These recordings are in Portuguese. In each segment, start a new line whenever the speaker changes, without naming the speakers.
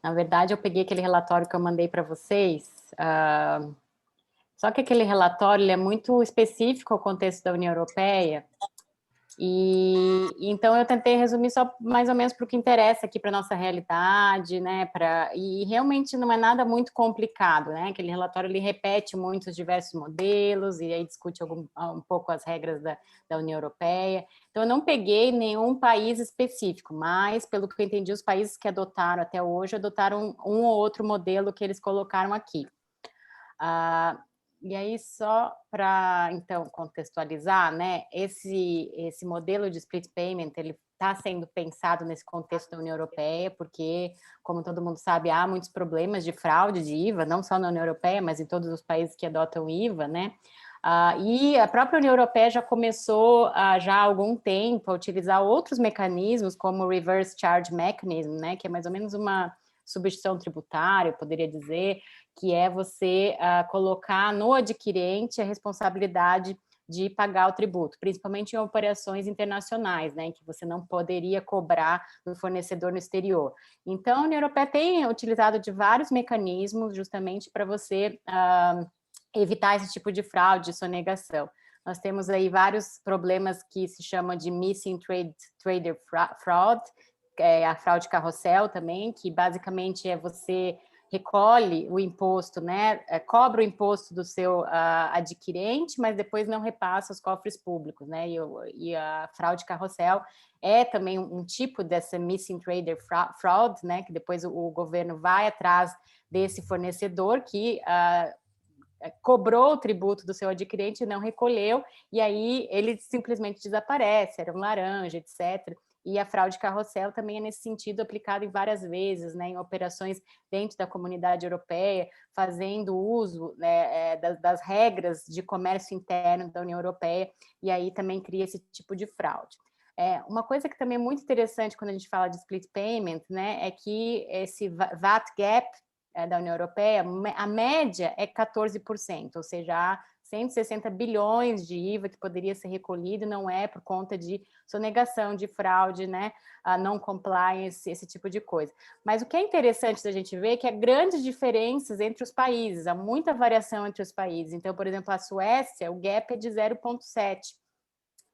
Na verdade, eu peguei aquele relatório que eu mandei para vocês, só que aquele relatório ele é muito específico ao contexto da União Europeia, e então eu tentei resumir só mais ou menos para o que interessa aqui para nossa realidade, né? E realmente não é nada muito complicado, né? Aquele relatório ele repete muitos diversos modelos e aí discute um pouco as regras da União Europeia. Então eu não peguei nenhum país específico, mas pelo que eu entendi, os países que adotaram até hoje adotaram um ou outro modelo que eles colocaram aqui. E aí, só para, então, contextualizar, né, esse modelo de split payment, ele está sendo pensado nesse contexto da União Europeia, porque, como todo mundo sabe, há muitos problemas de fraude de IVA, não só na União Europeia, mas em todos os países que adotam IVA, né? E a própria União Europeia já começou, já há algum tempo, a utilizar outros mecanismos, como o Reverse Charge Mechanism, né, que é mais ou menos uma substituição tributária, eu poderia dizer, que é você colocar no adquirente a responsabilidade de pagar o tributo, principalmente em operações internacionais, né, em que você não poderia cobrar do fornecedor no exterior. Então, a União Europeia tem utilizado de vários mecanismos justamente para você evitar esse tipo de fraude, de sonegação. Nós temos aí vários problemas que se chamam de missing trader fraud, a fraude carrossel também, que basicamente é você recolhe o imposto, né, cobra o imposto do seu adquirente, mas depois não repassa os cofres públicos, né, e a fraude carrossel é também um tipo dessa missing trader fraud, né, que depois o governo vai atrás desse fornecedor que cobrou o tributo do seu adquirente e não recolheu, e aí ele simplesmente desaparece, era um laranja, etc., e a fraude carrossel também é nesse sentido aplicada em várias vezes, né, em operações dentro da comunidade europeia, fazendo uso, né, das regras de comércio interno da União Europeia, e aí também cria esse tipo de fraude. Uma coisa que também é muito interessante quando a gente fala de split payment, né, é que esse VAT gap da União Europeia, a média é 14%, ou seja, há 160 bilhões de IVA que poderia ser recolhido, não é por conta de sonegação, de fraude, né, não compliance, esse tipo de coisa. Mas o que é interessante da gente ver é que há grandes diferenças entre os países, há muita variação entre os países. Então, por exemplo, a Suécia, o gap é de 0,7%.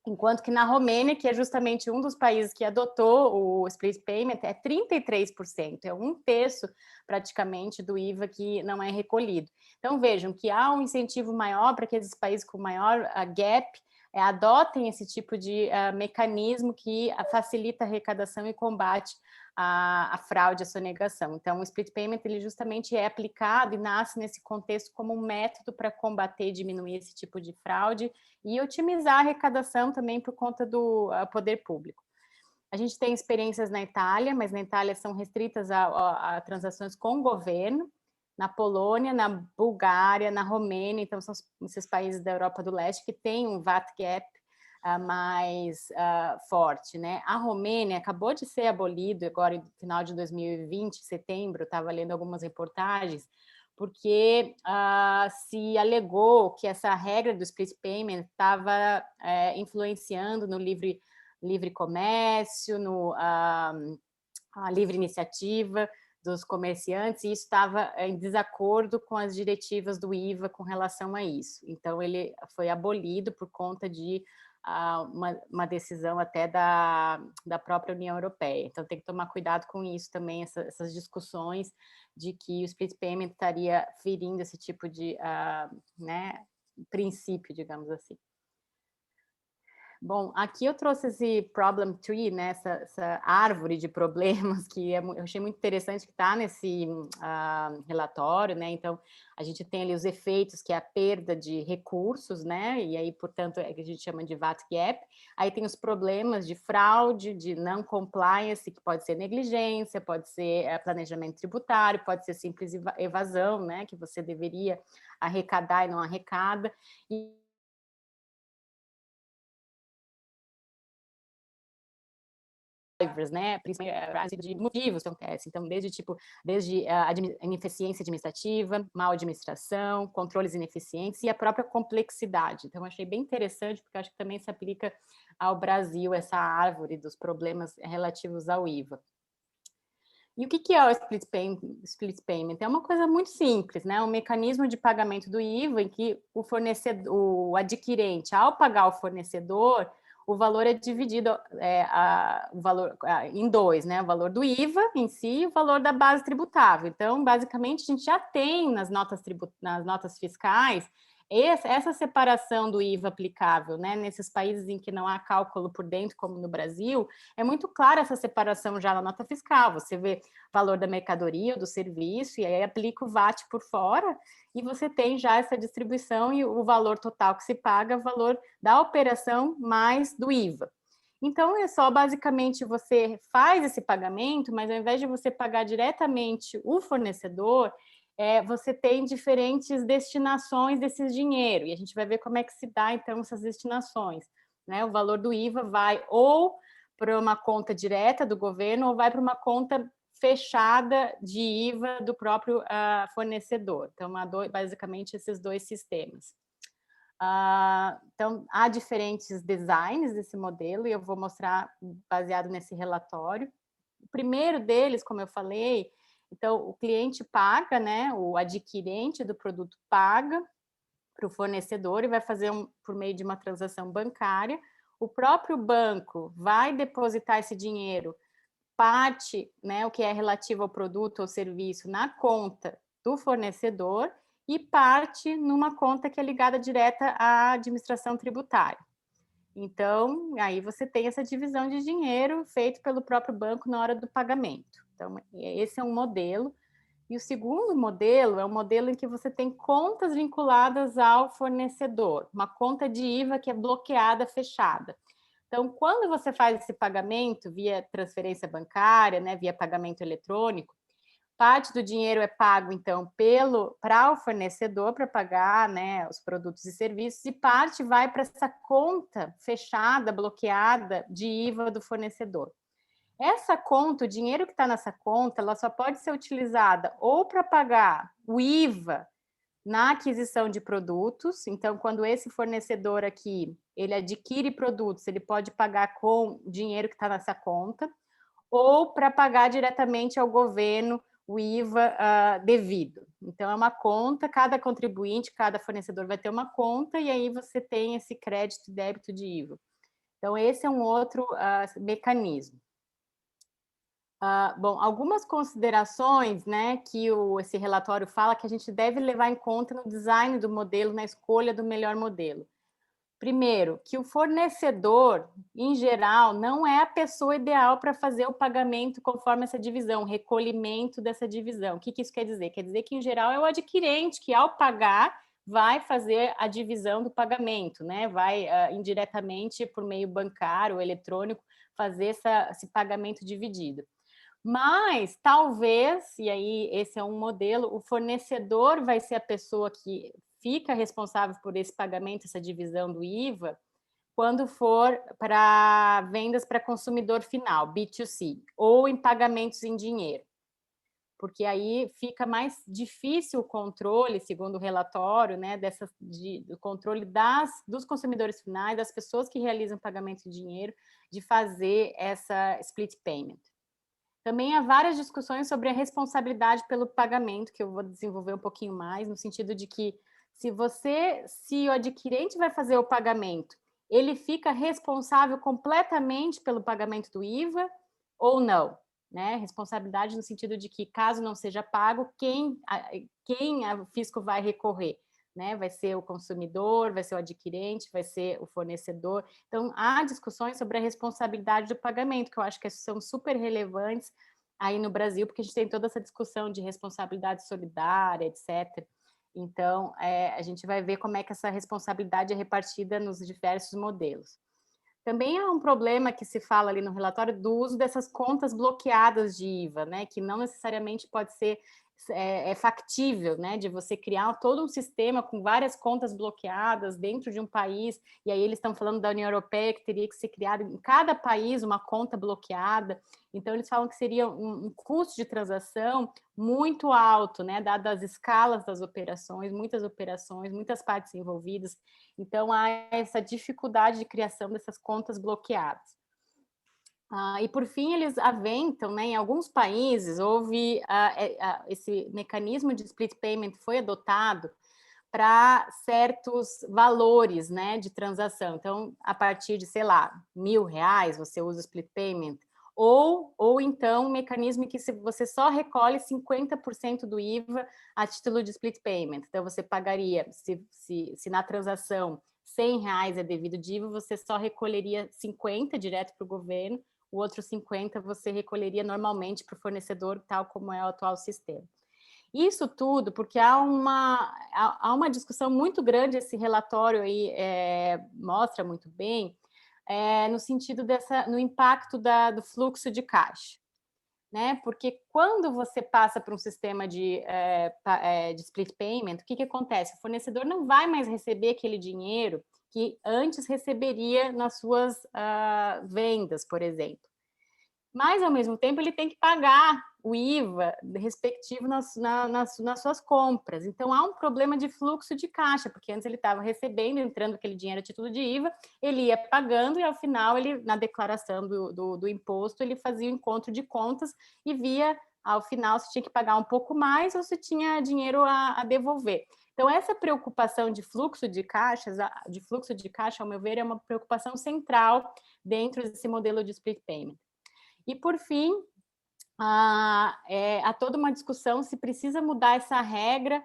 Enquanto que na Romênia, que é justamente um dos países que adotou o split payment, é 33%, é um terço praticamente do IVA que não é recolhido. Então vejam que há um incentivo maior para que esses países com maior gap adotem esse tipo de mecanismo que facilita a arrecadação e combate a fraude, a sonegação. Então, o split payment ele justamente é aplicado e nasce nesse contexto como um método para combater e diminuir esse tipo de fraude e otimizar a arrecadação também por conta do poder público. A gente tem experiências na Itália, mas na Itália são restritas a transações com o governo, na Polônia, na Bulgária, na Romênia, então são esses países da Europa do Leste que têm um VAT gap mais forte, né? A Romênia acabou de ser abolido agora no final de 2020, setembro, estava lendo algumas reportagens, porque se alegou que essa regra do split payment estava influenciando no livre comércio, a livre iniciativa dos comerciantes, e isso estava em desacordo com as diretivas do IVA com relação a isso. Então, ele foi abolido por conta de uma decisão até da própria União Europeia. Então, tem que tomar cuidado com isso também, essas discussões de que o split payment estaria ferindo esse tipo de né, princípio, digamos assim. Bom, aqui eu trouxe esse problem tree, né, essa árvore de problemas que eu achei muito interessante que está nesse relatório, né, então a gente tem ali os efeitos que é a perda de recursos, né, e aí, portanto, é que a gente chama de VAT gap, aí tem os problemas de fraude, de não compliance, que pode ser negligência, pode ser planejamento tributário, pode ser simples evasão, né, que você deveria arrecadar e não arrecada, e né, principalmente de motivos que acontecem, então desde a ineficiência administrativa, mal administração, controles ineficientes e a própria complexidade. Então, achei bem interessante, porque acho que também se aplica ao Brasil essa árvore dos problemas relativos ao IVA. E o que é o split payment? É uma coisa muito simples, né? Um mecanismo de pagamento do IVA em que o adquirente, ao pagar o fornecedor, o valor é dividido em dois, né? O valor do IVA em si e o valor da base tributável. Então, basicamente, a gente já tem nas notas fiscais essa separação do IVA aplicável, né? Nesses países em que não há cálculo por dentro, como no Brasil, é muito clara essa separação já na nota fiscal. Você vê o valor da mercadoria ou do serviço, e aí aplica o VAT por fora, e você tem já essa distribuição e o valor total que se paga, o valor da operação mais do IVA. Então, é só basicamente você faz esse pagamento, mas ao invés de você pagar diretamente o fornecedor, você tem diferentes destinações desse dinheiro, e a gente vai ver como é que se dá, então, essas destinações. Né? O valor do IVA vai ou para uma conta direta do governo ou vai para uma conta fechada de IVA do próprio fornecedor. Então, basicamente, esses dois sistemas. Então, há diferentes designs desse modelo e eu vou mostrar baseado nesse relatório. O primeiro deles, como eu falei, então o cliente paga, né? O adquirente do produto paga para o fornecedor e vai fazer por meio de uma transação bancária. O próprio banco vai depositar esse dinheiro, parte, né, o que é relativo ao produto ou serviço, na conta do fornecedor e parte numa conta que é ligada direta à administração tributária. Então, aí você tem essa divisão de dinheiro feito pelo próprio banco na hora do pagamento. Então, esse é um modelo. E o segundo modelo é um modelo em que você tem contas vinculadas ao fornecedor, uma conta de IVA que é bloqueada, fechada. Então, quando você faz esse pagamento via transferência bancária, né, via pagamento eletrônico, parte do dinheiro é pago, então, para o fornecedor, para pagar, né, os produtos e serviços, e parte vai para essa conta fechada, bloqueada de IVA do fornecedor. Essa conta, o dinheiro que está nessa conta, ela só pode ser utilizada ou para pagar o IVA na aquisição de produtos. Então, quando esse fornecedor aqui, ele adquire produtos, ele pode pagar com o dinheiro que está nessa conta, ou para pagar diretamente ao governo o IVA devido. Então, é uma conta, cada contribuinte, cada fornecedor vai ter uma conta, e aí você tem esse crédito e débito de IVA. Então, esse é um outro mecanismo. Bom, algumas considerações, né, que esse relatório fala que a gente deve levar em conta no design do modelo, na escolha do melhor modelo. Primeiro, que o fornecedor, em geral, não é a pessoa ideal para fazer o pagamento conforme essa divisão, o recolhimento dessa divisão. O que isso quer dizer? Quer dizer que, em geral, é o adquirente que, ao pagar, vai fazer a divisão do pagamento, né? Vai indiretamente, por meio bancário ou eletrônico, fazer esse pagamento dividido. Mas, talvez, e aí esse é um modelo, o fornecedor vai ser a pessoa que fica responsável por esse pagamento, essa divisão do IVA, quando for para vendas para consumidor final, B2C, ou em pagamentos em dinheiro. Porque aí fica mais difícil o controle, segundo o relatório, né, do controle dos consumidores finais, das pessoas que realizam pagamento em dinheiro, de fazer essa split payment. Também há várias discussões sobre a responsabilidade pelo pagamento, que eu vou desenvolver um pouquinho mais, no sentido de que se o adquirente vai fazer o pagamento, ele fica responsável completamente pelo pagamento do IVA ou não, né? Responsabilidade no sentido de que, caso não seja pago, quem o fisco vai recorrer? Né? Vai ser o consumidor, vai ser o adquirente, vai ser o fornecedor. Então, há discussões sobre a responsabilidade do pagamento, que eu acho que são super relevantes aí no Brasil, porque a gente tem toda essa discussão de responsabilidade solidária, etc. Então, a gente vai ver como é que essa responsabilidade é repartida nos diversos modelos. Também há um problema que se fala ali no relatório do uso dessas contas bloqueadas de IVA, né, que não necessariamente pode ser factível, né, de você criar todo um sistema com várias contas bloqueadas dentro de um país, e aí eles estão falando da União Europeia que teria que ser criada em cada país uma conta bloqueada. Então eles falam que seria um custo de transação muito alto, né, dadas as escalas das operações, muitas partes envolvidas. Então há essa dificuldade de criação dessas contas bloqueadas. E por fim, eles aventam, né, em alguns países houve esse mecanismo de split payment foi adotado para certos valores, né, de transação. Então, a partir de, sei lá, R$ 1.000, você usa o split payment, ou então um mecanismo em que você só recolhe 50% do IVA a título de split payment. Então, você pagaria, se na transação R$ 100 é devido de IVA, você só recolheria 50 direto para o governo, o outro 50 você recolheria normalmente para o fornecedor, tal como é o atual sistema. Isso tudo porque há uma discussão muito grande, esse relatório aí mostra muito bem, no sentido no impacto do fluxo de caixa, né? Porque quando você passa para um sistema de split payment, o que acontece? O fornecedor não vai mais receber aquele dinheiro que antes receberia nas suas vendas, por exemplo. Mas, ao mesmo tempo, ele tem que pagar o IVA respectivo nas suas compras. Então, há um problema de fluxo de caixa, porque antes ele estava recebendo, entrando aquele dinheiro a título de IVA, ele ia pagando e, ao final, ele, na declaração do imposto, ele fazia o encontro de contas e via, ao final, se tinha que pagar um pouco mais ou se tinha dinheiro a devolver. Então, essa preocupação de fluxo de caixa, ao meu ver, é uma preocupação central dentro desse modelo de split payment. E, por fim, há toda uma discussão se precisa mudar essa regra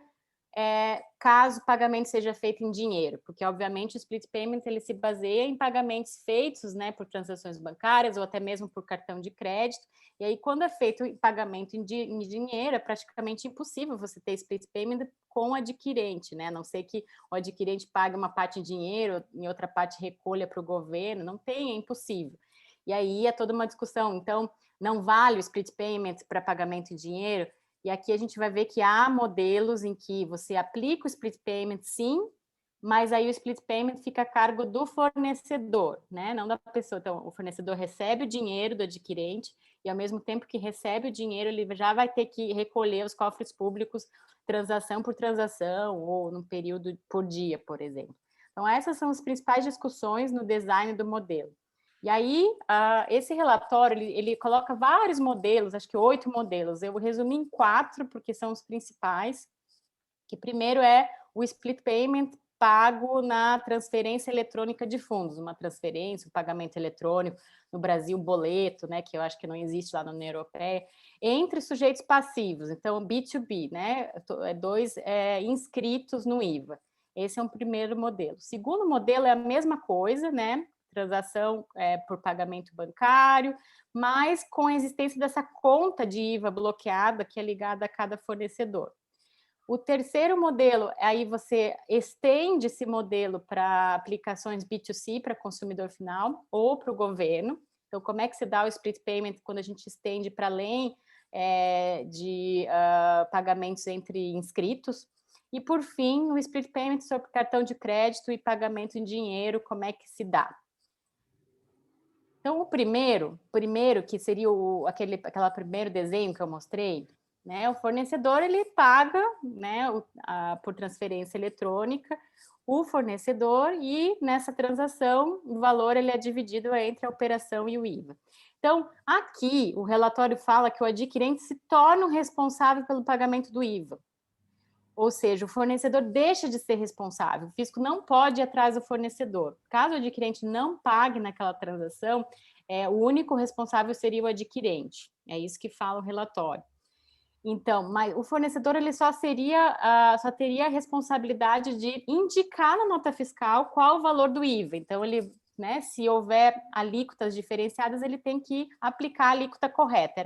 caso o pagamento seja feito em dinheiro, porque, obviamente, o split payment ele se baseia em pagamentos feitos, né, por transações bancárias ou até mesmo por cartão de crédito, e aí, quando é feito pagamento em dinheiro, é praticamente impossível você ter split payment com o adquirente, né, a não ser que o adquirente pague uma parte em dinheiro, em outra parte recolha para o governo, não tem, é impossível. E aí é toda uma discussão. Então, não vale o split payment para pagamento em dinheiro. E aqui a gente vai ver que há modelos em que você aplica o split payment, sim, mas aí o split payment fica a cargo do fornecedor, né? Não da pessoa. Então, o fornecedor recebe o dinheiro do adquirente e, ao mesmo tempo que recebe o dinheiro, ele já vai ter que recolher os cofres públicos transação por transação ou num período por dia, por exemplo. Então, essas são as principais discussões no design do modelo. E aí, esse relatório, ele coloca vários modelos, acho que 8 modelos. Eu resumi em 4, porque são os principais. Que primeiro é o split payment pago na transferência eletrônica de fundos, uma transferência, um pagamento eletrônico, no Brasil, boleto, né, que eu acho que não existe lá na União Europeia, entre sujeitos passivos, então B2B, né, dois inscritos no IVA. Esse é um primeiro modelo. O segundo modelo é a mesma coisa, né, transação por pagamento bancário, mas com a existência dessa conta de IVA bloqueada que é ligada a cada fornecedor. O terceiro modelo, aí você estende esse modelo para aplicações B2C, para consumidor final, ou para o governo. Então, como é que se dá o split payment quando a gente estende para além de pagamentos entre inscritos? E, por fim, o split payment sobre cartão de crédito e pagamento em dinheiro, como é que se dá? Então, o primeiro que seria aquele primeiro desenho que eu mostrei, né? O fornecedor ele paga, né, por transferência eletrônica o fornecedor e nessa transação o valor ele é dividido entre a operação e o IVA. Então, aqui o relatório fala que o adquirente se torna o responsável pelo pagamento do IVA. Ou seja, o fornecedor deixa de ser responsável, o fisco não pode ir atrás do fornecedor. Caso o adquirente não pague naquela transação, o único responsável seria o adquirente. É isso que fala o relatório. Então, mas o fornecedor ele só teria a responsabilidade de indicar na nota fiscal qual o valor do IVA. Então, ele, né, se houver alíquotas diferenciadas, ele tem que aplicar a alíquota correta.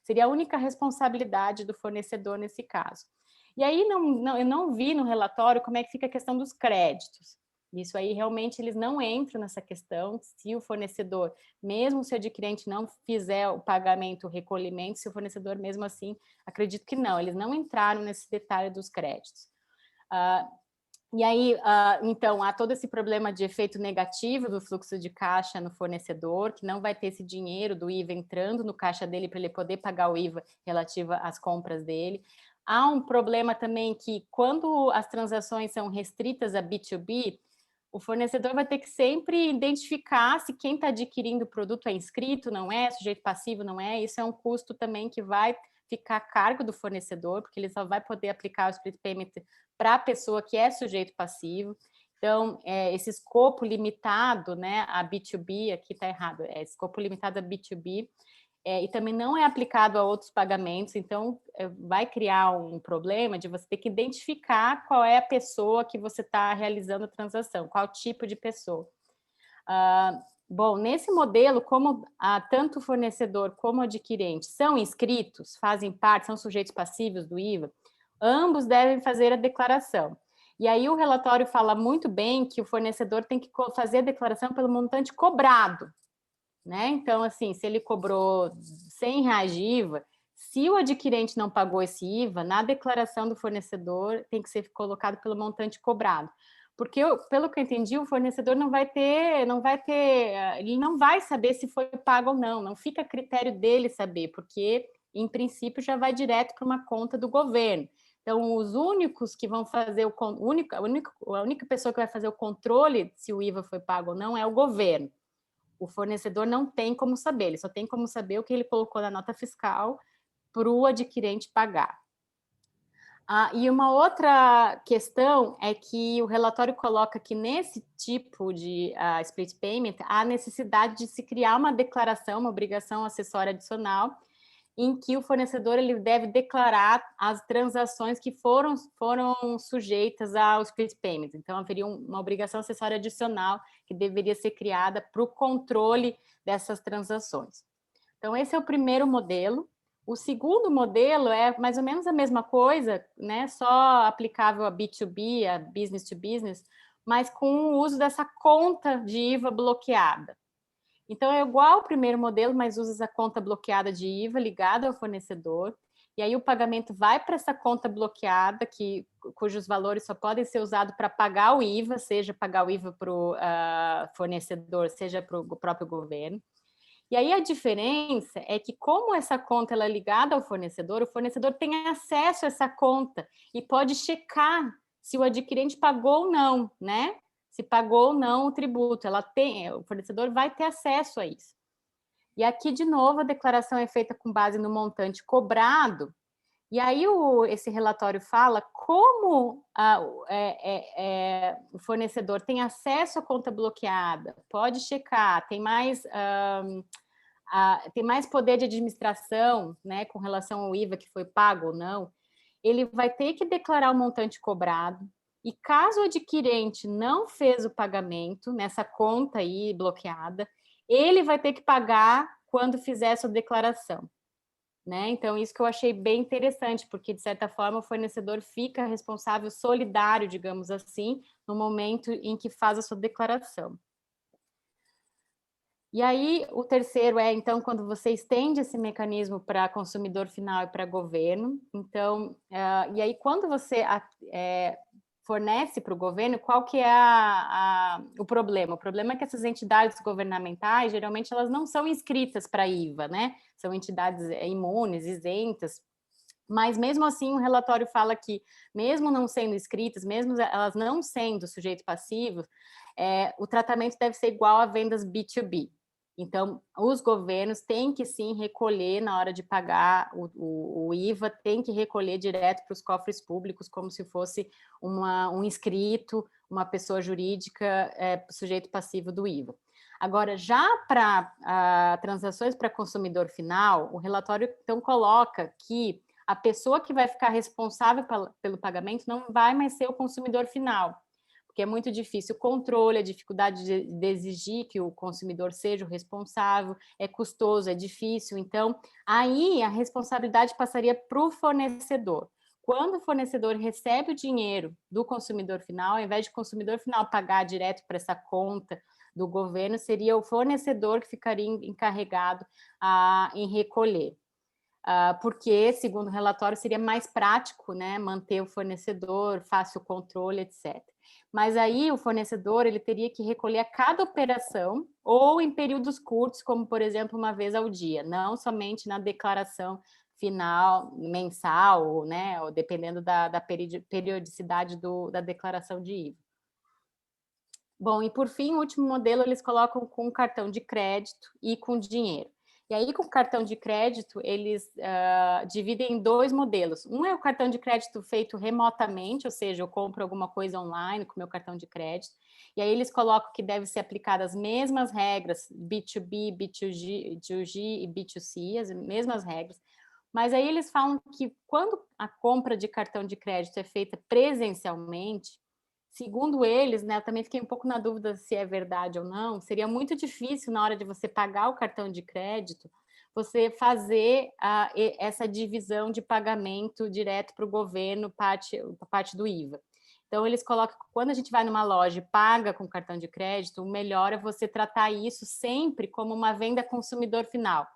Seria a única responsabilidade do fornecedor nesse caso. E aí eu não vi no relatório como é que fica a questão dos créditos. Isso aí realmente eles não entram nessa questão, se o fornecedor, mesmo se o adquirente não fizer o pagamento, o recolhimento, se o fornecedor mesmo assim, acredito que não, eles não entraram nesse detalhe dos créditos. E aí, então, há todo esse problema de efeito negativo do fluxo de caixa no fornecedor, que não vai ter esse dinheiro do IVA entrando no caixa dele para ele poder pagar o IVA relativo às compras dele. Há um problema também que, quando as transações são restritas a B2B, o fornecedor vai ter que sempre identificar se quem está adquirindo o produto é inscrito, não é, sujeito passivo, não é. Isso é um custo também que vai ficar a cargo do fornecedor, porque ele só vai poder aplicar o split payment para a pessoa que é sujeito passivo. Então, esse escopo limitado, né, a B2B, aqui está errado, é escopo limitado a B2B, e também não é aplicado a outros pagamentos, então vai criar um problema de você ter que identificar qual é a pessoa que você está realizando a transação, qual tipo de pessoa. Bom, nesse modelo, como tanto o fornecedor como o adquirente são inscritos, fazem parte, são sujeitos passivos do IVA, ambos devem fazer a declaração. E aí o relatório fala muito bem que o fornecedor tem que fazer a declaração pelo montante cobrado, né? Então, assim, se ele cobrou R$100 de IVA, se o adquirente não pagou esse IVA, na declaração do fornecedor tem que ser colocado pelo montante cobrado. Porque, pelo que eu entendi, o fornecedor ele não vai saber se foi pago ou não fica a critério dele saber, porque, em princípio, já vai direto para uma conta do governo. Então, os únicos que vão fazer a única pessoa que vai fazer o controle se o IVA foi pago ou não é o governo. O fornecedor não tem como saber, ele só tem como saber o que ele colocou na nota fiscal para o adquirente pagar. E uma outra questão é que o relatório coloca que nesse tipo de split payment há necessidade de se criar uma declaração, uma obrigação acessória adicional, em que o fornecedor ele deve declarar as transações que foram sujeitas ao split payment. Então, haveria uma obrigação acessória adicional que deveria ser criada para o controle dessas transações. Então, esse é o primeiro modelo. O segundo modelo é mais ou menos a mesma coisa, né? Só aplicável a B2B, a business to business, mas com o uso dessa conta de IVA bloqueada. Então, é igual ao primeiro modelo, mas usa essa conta bloqueada de IVA ligada ao fornecedor, e aí o pagamento vai para essa conta bloqueada, cujos valores só podem ser usados para pagar o IVA, seja pagar o IVA para o fornecedor, seja para o próprio governo. E aí a diferença é que, como essa conta ela é ligada ao fornecedor, o fornecedor tem acesso a essa conta e pode checar se o adquirente pagou ou não, né? Se pagou ou não o tributo, o fornecedor vai ter acesso a isso. E aqui, de novo, a declaração é feita com base no montante cobrado, e aí esse relatório fala como o fornecedor tem acesso à conta bloqueada, pode checar, tem mais poder de administração, né, com relação ao IVA que foi pago ou não, ele vai ter que declarar o montante cobrado, e caso o adquirente não fez o pagamento nessa conta aí bloqueada, ele vai ter que pagar quando fizer essa declaração, né? Então, isso que eu achei bem interessante, porque, de certa forma, o fornecedor fica responsável solidário, digamos assim, no momento em que faz a sua declaração. E aí, o terceiro é, então, quando você estende esse mecanismo para consumidor final e para governo. Então, e aí, quando você fornece para o governo, qual que é o problema? O problema é que essas entidades governamentais, geralmente, elas não são inscritas para a IVA, né? São entidades imunes, isentas. Mas, mesmo assim, o relatório fala que, mesmo não sendo inscritas, mesmo elas não sendo sujeito passivo, o tratamento deve ser igual a vendas B2B. Então, os governos têm que, sim, recolher na hora de pagar o IVA, tem que recolher direto para os cofres públicos, como se fosse um inscrito, uma pessoa jurídica, sujeito passivo do IVA. Agora, já para transações para consumidor final, o relatório, então, coloca que a pessoa que vai ficar responsável pelo pagamento não vai mais ser o consumidor final, porque é muito difícil o controle, a dificuldade de exigir que o consumidor seja o responsável, é custoso, é difícil. Então, aí a responsabilidade passaria para o fornecedor. Quando o fornecedor recebe o dinheiro do consumidor final, ao invés de o consumidor final pagar direto para essa conta do governo, seria o fornecedor que ficaria encarregado em recolher. Porque, segundo o relatório, seria mais prático, né, manter o fornecedor, fácil controle, etc. Mas aí o fornecedor ele teria que recolher a cada operação ou em períodos curtos, como, por exemplo, uma vez ao dia, não somente na declaração final, mensal, né, ou dependendo da periodicidade da declaração de IVA. Bom, e por fim, o último modelo eles colocam com cartão de crédito e com dinheiro. E aí, com cartão de crédito, eles dividem em 2 modelos. Um é o cartão de crédito feito remotamente, ou seja, eu compro alguma coisa online com meu cartão de crédito, e aí eles colocam que deve ser aplicadas as mesmas regras, B2B, B2G e B2C, as mesmas regras. Mas aí eles falam que quando a compra de cartão de crédito é feita presencialmente, segundo eles, né, eu também fiquei um pouco na dúvida se é verdade ou não, seria muito difícil na hora de você pagar o cartão de crédito, você fazer essa divisão de pagamento direto para o governo, parte do IVA. Então, eles colocam que quando a gente vai numa loja e paga com cartão de crédito, o melhor é você tratar isso sempre como uma venda consumidor final,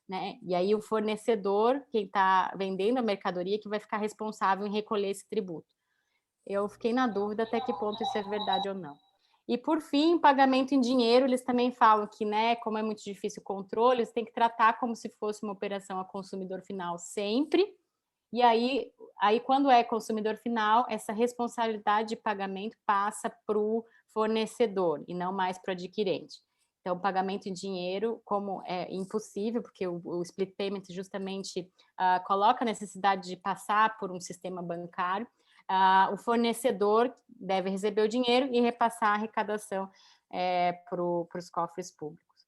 né? E aí o fornecedor, quem está vendendo a mercadoria, que vai ficar responsável em recolher esse tributo. Eu fiquei na dúvida até que ponto isso é verdade ou não. E, por fim, pagamento em dinheiro, eles também falam que, né, como é muito difícil o controle, eles têm que tratar como se fosse uma operação a consumidor final sempre, e aí quando é consumidor final, essa responsabilidade de pagamento passa para o fornecedor e não mais para o adquirente. Então, pagamento em dinheiro, como é impossível, porque o split payment justamente coloca a necessidade de passar por um sistema bancário, o fornecedor deve receber o dinheiro e repassar a arrecadação para os cofres públicos.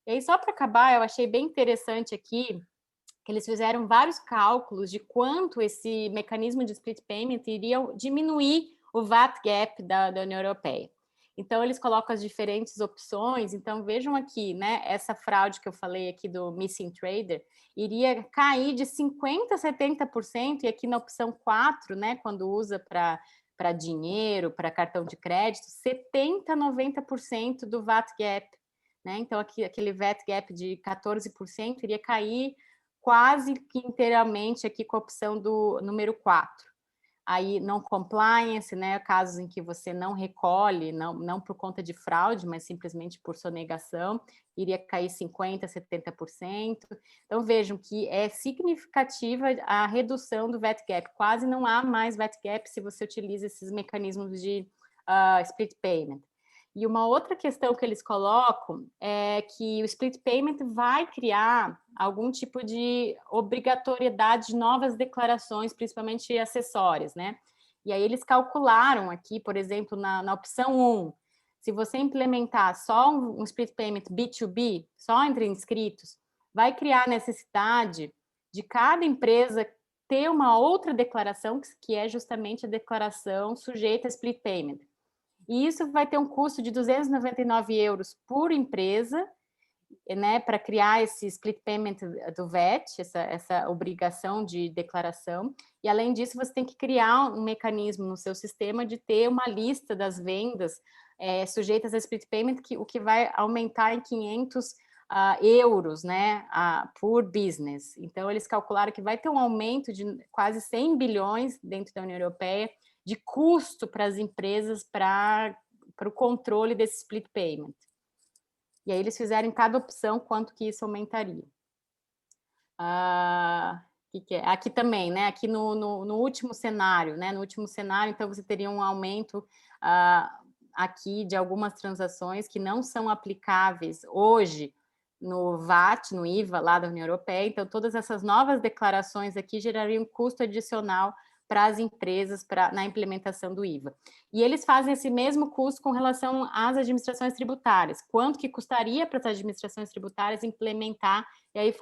E aí, só para acabar, eu achei bem interessante aqui que eles fizeram vários cálculos de quanto esse mecanismo de split payment iria diminuir o VAT gap da União Europeia. Então, eles colocam as diferentes opções. Então, vejam aqui, né? Essa fraude que eu falei aqui do missing trader iria cair de 50% a 70%, e aqui na opção 4, né? Quando usa para dinheiro, para cartão de crédito, 70% a 90% do VAT gap. Né? Então, aqui, aquele VAT gap de 14% iria cair quase que inteiramente aqui com a opção do número 4. Aí, não compliance, né, casos em que você não recolhe, não por conta de fraude, mas simplesmente por sonegação, iria cair 50%, 70%. Então, vejam que é significativa a redução do VAT gap. Quase não há mais VAT gap se você utiliza esses mecanismos de split payment. E uma outra questão que eles colocam é que o split payment vai criar algum tipo de obrigatoriedade de novas declarações, principalmente acessórias, né? E aí eles calcularam aqui, por exemplo, na opção 1, se você implementar só um split payment B2B, só entre inscritos, vai criar a necessidade de cada empresa ter uma outra declaração, que é justamente a declaração sujeita a split payment. E isso vai ter um custo de 299 euros por empresa, né, para criar esse split payment do VAT, essa obrigação de declaração. E, além disso, você tem que criar um mecanismo no seu sistema de ter uma lista das vendas sujeitas a split payment, o que vai aumentar em 500 euros, né, por business. Então, eles calcularam que vai ter um aumento de quase 100 bilhões dentro da União Europeia de custo para as empresas para o controle desse split payment. E aí eles fizeram em cada opção quanto que isso aumentaria. Que é? Aqui também, né? Aqui no último cenário, né? No último cenário, então você teria um aumento aqui de algumas transações que não são aplicáveis hoje no VAT, no IVA lá da União Europeia. Então, todas essas novas declarações aqui gerariam um custo adicional para as empresas na implementação do IVA. E eles fazem esse mesmo custo com relação às administrações tributárias. Quanto que custaria para as administrações tributárias implementar? E aí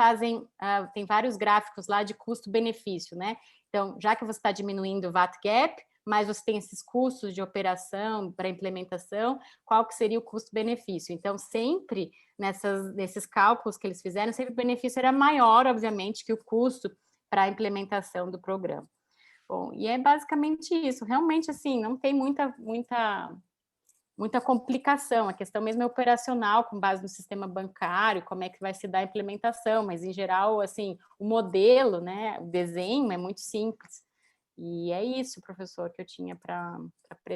tem vários gráficos lá de custo-benefício, né? Então, já que você está diminuindo o VAT gap, mas você tem esses custos de operação para implementação, qual que seria o custo-benefício? Então, sempre nesses cálculos que eles fizeram, sempre o benefício era maior, obviamente, que o custo para a implementação do programa. Bom, e é basicamente isso. Realmente, assim, não tem muita complicação. A questão mesmo é operacional, com base no sistema bancário, como é que vai se dar a implementação, mas, em geral, assim, o modelo, né, o desenho é muito simples. E é isso, professor, que eu tinha para